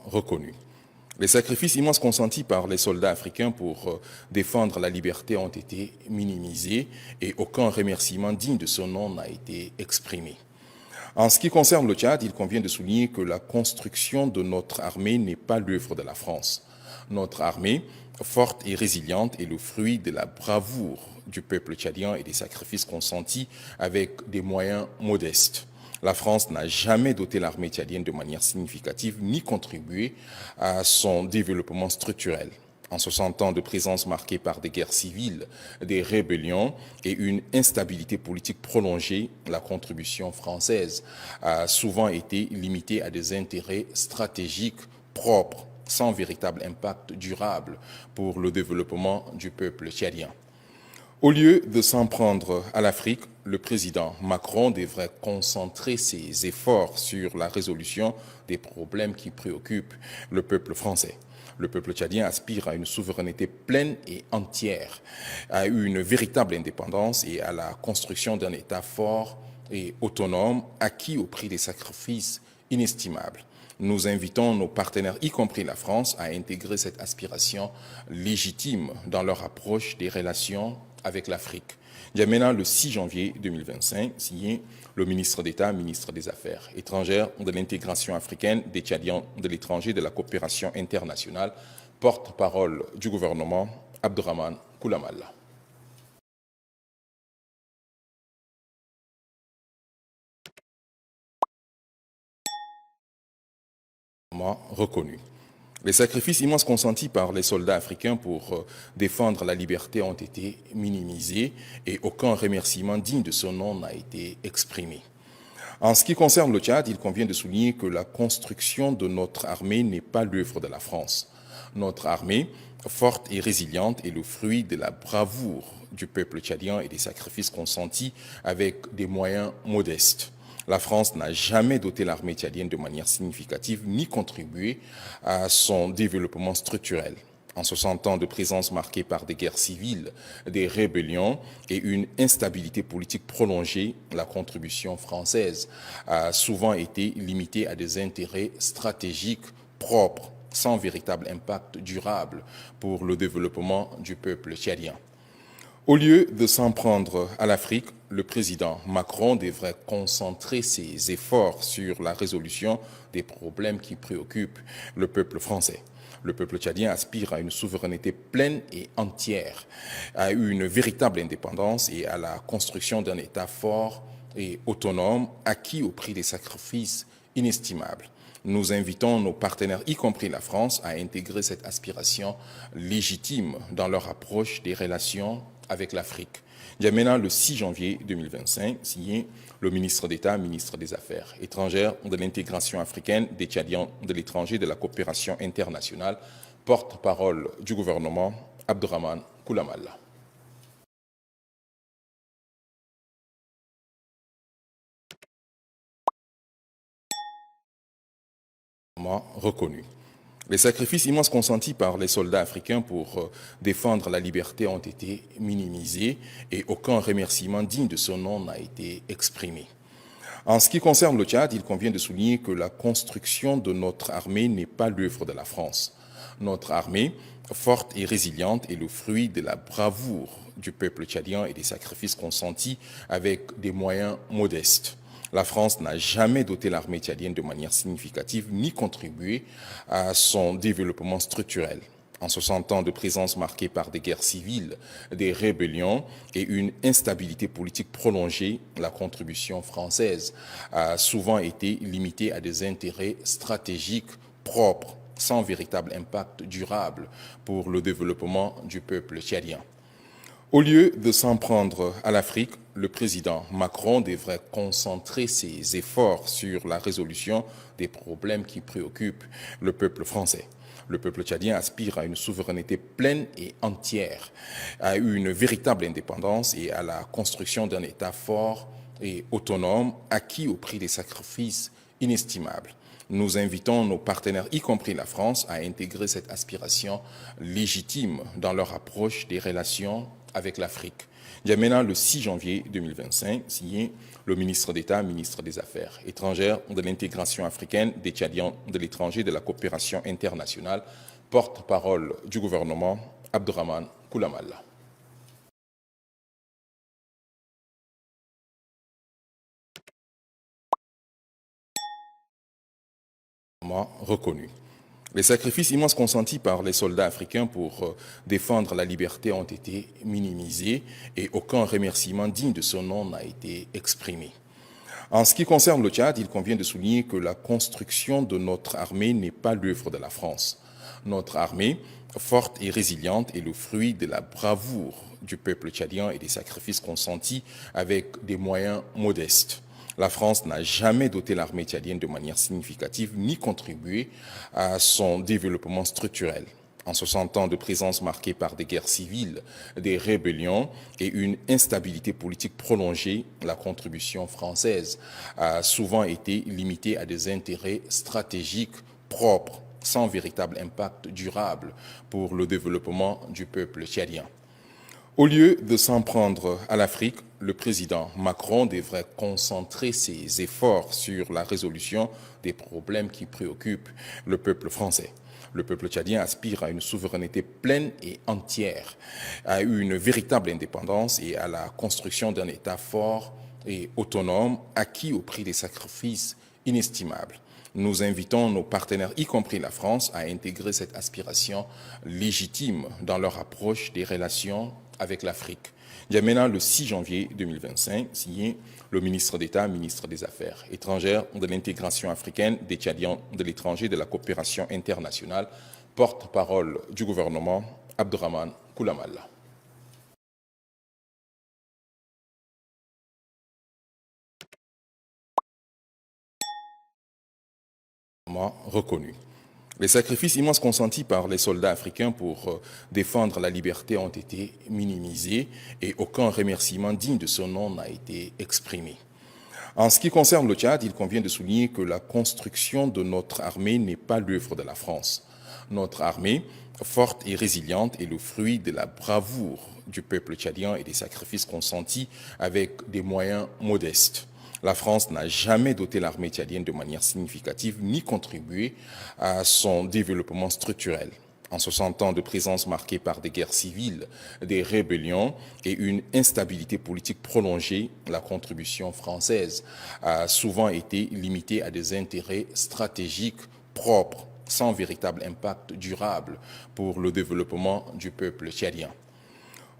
Reconnu. Les sacrifices immenses consentis par les soldats africains pour défendre la liberté ont été minimisés et aucun remerciement digne de son nom n'a été exprimé. En ce qui concerne le Tchad, il convient de souligner que la construction de notre armée n'est pas l'œuvre de la France. Notre armée, forte et résiliente, est le fruit de la bravoure du peuple tchadien et des sacrifices consentis avec des moyens modestes. La France n'a jamais doté l'armée tchadienne de manière significative ni contribué à son développement structurel. En 60 ans de présence marquée par des guerres civiles, des rébellions et une instabilité politique prolongée, la contribution française a souvent été limitée à des intérêts stratégiques propres, sans véritable impact durable pour le développement du peuple tchadien. Au lieu de s'en prendre à l'Afrique, le président Macron devrait concentrer ses efforts sur la résolution des problèmes qui préoccupent le peuple français. Le peuple tchadien aspire à une souveraineté pleine et entière, à une véritable indépendance et à la construction d'un État fort et autonome, acquis au prix des sacrifices inestimables. Nous invitons nos partenaires, y compris la France, à intégrer cette aspiration légitime dans leur approche des relations avec l'Afrique. N'Djamena, le 6 janvier 2025, signé le ministre d'État, ministre des Affaires étrangères, de l'intégration africaine, des Tchadiens de l'étranger, de la coopération internationale, porte-parole du gouvernement, Abdourahmane Koulamalla. Reconnu. Les sacrifices immenses consentis par les soldats africains pour défendre la liberté ont été minimisés et aucun remerciement digne de son nom n'a été exprimé. En ce qui concerne le Tchad, il convient de souligner que la construction de notre armée n'est pas l'œuvre de la France. Notre armée, forte et résiliente, est le fruit de la bravoure du peuple tchadien et des sacrifices consentis avec des moyens modestes. La France n'a jamais doté l'armée tchadienne de manière significative ni contribué à son développement structurel. En 60 ans de présence marquée par des guerres civiles, des rébellions et une instabilité politique prolongée, la contribution française a souvent été limitée à des intérêts stratégiques propres, sans véritable impact durable pour le développement du peuple tchadien. Au lieu de s'en prendre à l'Afrique, le président Macron devrait concentrer ses efforts sur la résolution des problèmes qui préoccupent le peuple français. Le peuple tchadien aspire à une souveraineté pleine et entière, à une véritable indépendance et à la construction d'un État fort et autonome, acquis au prix des sacrifices inestimables. Nous invitons nos partenaires, y compris la France, à intégrer cette aspiration légitime dans leur approche des relations avec l'Afrique. N'Djamena, le 6 janvier 2025, signé le ministre d'État, ministre des Affaires étrangères, de l'intégration africaine, des Tchadiens de l'étranger, de la coopération internationale, porte-parole du gouvernement, Abdourahmane Koulamalla. Reconnu. Les sacrifices immenses consentis par les soldats africains pour défendre la liberté ont été minimisés et aucun remerciement digne de son nom n'a été exprimé. En ce qui concerne le Tchad, il convient de souligner que la construction de notre armée n'est pas l'œuvre de la France. Notre armée, forte et résiliente, est le fruit de la bravoure du peuple tchadien et des sacrifices consentis avec des moyens modestes. La France n'a jamais doté l'armée tchadienne de manière significative ni contribué à son développement structurel. En 60 ans de présence marquée par des guerres civiles, des rébellions et une instabilité politique prolongée, la contribution française a souvent été limitée à des intérêts stratégiques propres, sans véritable impact durable pour le développement du peuple tchadien. Au lieu de s'en prendre à l'Afrique, le président Macron devrait concentrer ses efforts sur la résolution des problèmes qui préoccupent le peuple français. Le peuple tchadien aspire à une souveraineté pleine et entière, à une véritable indépendance et à la construction d'un État fort et autonome, acquis au prix des sacrifices inestimables. Nous invitons nos partenaires, y compris la France, à intégrer cette aspiration légitime dans leur approche des relations avec l'Afrique. N'Djamena, le 6 janvier 2025, signé le ministre d'État, ministre des Affaires étrangères, de l'intégration africaine, des Tchadiens de l'étranger, de la coopération internationale, porte-parole du gouvernement, Abdourahmane Koulamalla. Reconnu. Les sacrifices immenses consentis par les soldats africains pour défendre la liberté ont été minimisés et aucun remerciement digne de son nom n'a été exprimé. En ce qui concerne le Tchad, il convient de souligner que la construction de notre armée n'est pas l'œuvre de la France. Notre armée, forte et résiliente, est le fruit de la bravoure du peuple tchadien et des sacrifices consentis avec des moyens modestes. La France n'a jamais doté l'armée tchadienne de manière significative ni contribué à son développement structurel. En 60 ans de présence marquée par des guerres civiles, des rébellions et une instabilité politique prolongée, la contribution française a souvent été limitée à des intérêts stratégiques propres, sans véritable impact durable pour le développement du peuple tchadien. Au lieu de s'en prendre à l'Afrique, le président Macron devrait concentrer ses efforts sur la résolution des problèmes qui préoccupent le peuple français. Le peuple tchadien aspire à une souveraineté pleine et entière, à une véritable indépendance et à la construction d'un État fort et autonome, acquis au prix des sacrifices inestimables. Nous invitons nos partenaires, y compris la France, à intégrer cette aspiration légitime dans leur approche des relations avec l'Afrique. N'Djamena, le 6 janvier 2025, signé le ministre d'État, ministre des Affaires étrangères, de l'intégration africaine, des Tchadiens de l'étranger, de la coopération internationale, porte-parole du gouvernement, Abdourahmane Koulamalla. Reconnu. Les sacrifices immenses consentis par les soldats africains pour défendre la liberté ont été minimisés et aucun remerciement digne de son nom n'a été exprimé. En ce qui concerne le Tchad, il convient de souligner que la construction de notre armée n'est pas l'œuvre de la France. Notre armée, forte et résiliente, est le fruit de la bravoure du peuple tchadien et des sacrifices consentis avec des moyens modestes. La France n'a jamais doté l'armée tchadienne de manière significative ni contribué à son développement structurel. En 60 ans de présence marquée par des guerres civiles, des rébellions et une instabilité politique prolongée, la contribution française a souvent été limitée à des intérêts stratégiques propres, sans véritable impact durable pour le développement du peuple tchadien.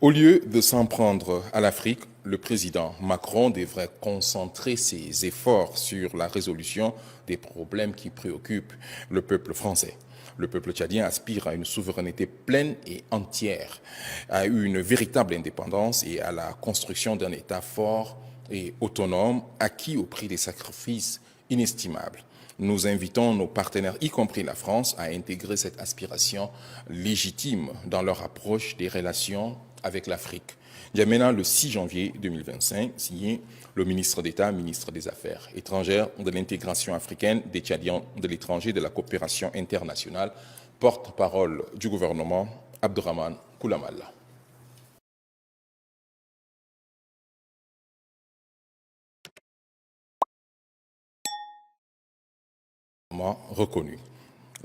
Au lieu de s'en prendre à l'Afrique, le président Macron devrait concentrer ses efforts sur la résolution des problèmes qui préoccupent le peuple français. Le peuple tchadien aspire à une souveraineté pleine et entière, à une véritable indépendance et à la construction d'un État fort et autonome, acquis au prix des sacrifices inestimables. Nous invitons nos partenaires, y compris la France, à intégrer cette aspiration légitime dans leur approche des relations avec l'Afrique. N'Djamena, le 6 janvier 2025, signé le ministre d'État, ministre des Affaires étrangères, de l'intégration africaine, des Tchadiens de l'étranger, de la coopération internationale, porte-parole du gouvernement, Abdourahmane Koulamalla. Reconnu.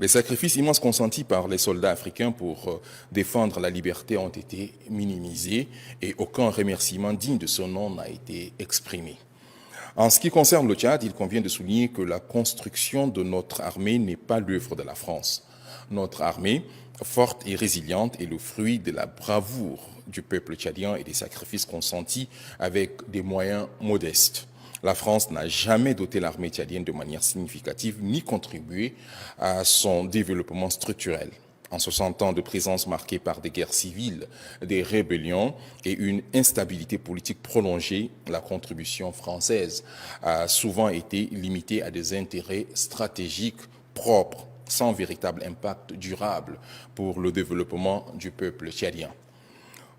Les sacrifices immenses consentis par les soldats africains pour défendre la liberté ont été minimisés et aucun remerciement digne de son nom n'a été exprimé. En ce qui concerne le Tchad, il convient de souligner que la construction de notre armée n'est pas l'œuvre de la France. Notre armée, forte et résiliente, est le fruit de la bravoure du peuple tchadien et des sacrifices consentis avec des moyens modestes. La France n'a jamais doté l'armée tchadienne de manière significative ni contribué à son développement structurel. En 60 ans de présence marquée par des guerres civiles, des rébellions et une instabilité politique prolongée, la contribution française a souvent été limitée à des intérêts stratégiques propres, sans véritable impact durable pour le développement du peuple tchadien.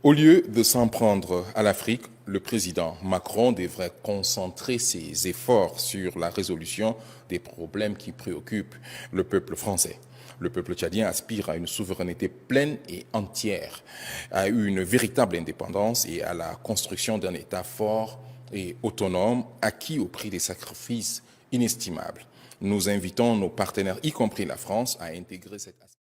Au lieu de s'en prendre à l'Afrique, le président Macron devrait concentrer ses efforts sur la résolution des problèmes qui préoccupent le peuple français. Le peuple tchadien aspire à une souveraineté pleine et entière, à une véritable indépendance et à la construction d'un État fort et autonome, acquis au prix des sacrifices inestimables. Nous invitons nos partenaires, y compris la France, à intégrer cet aspect.